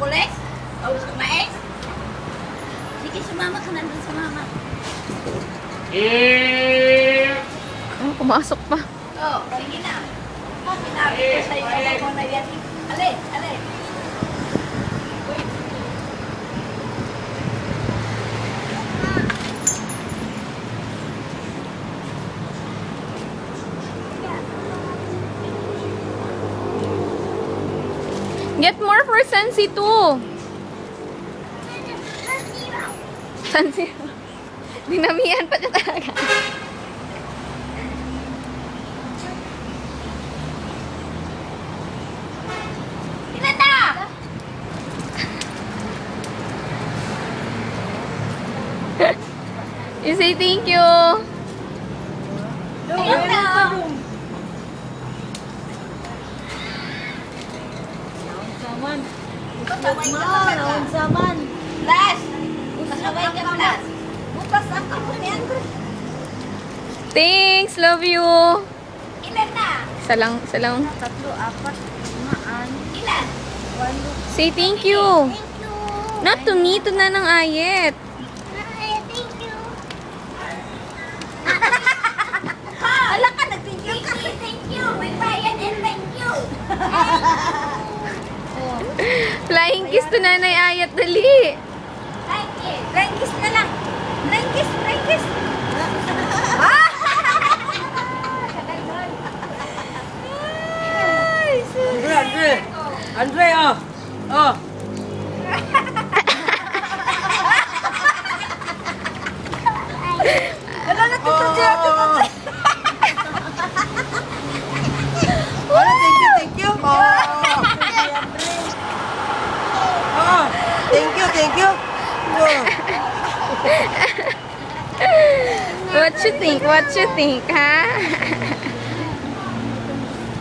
Napoles? O sa mais? Sige, sumama ka nandun sa mama. Pumasok pa. Oh, sige na. Sinabi ko sa'yo ako na yan. Alin, alin. Get more for Sensi too. Sensi. Dinamihan pa niya talaga. Ilan na? You say thank you. Ilan na? Pasaway ka talaga. Plus! Pasaway ka plus. Bukas ang kapon yan. Thanks, love you. Ilan na? Isa lang, isa lang. 3, 4, 5, 6. Ilan? Say thank you. Thank you. Not to me, to na ng ayet. Ay, thank you. Hala ka, nag-thank you. Thank you. May bayan and thank you. Flying kiss to nanay ayat, dali. Thank you. Flying kiss na lang. Flying kiss, flying kiss. Andre, oh. Oh. Wala na tito siya. Thank you. Oh. Oh. Thank you. Oh. What you think? What you think, ha?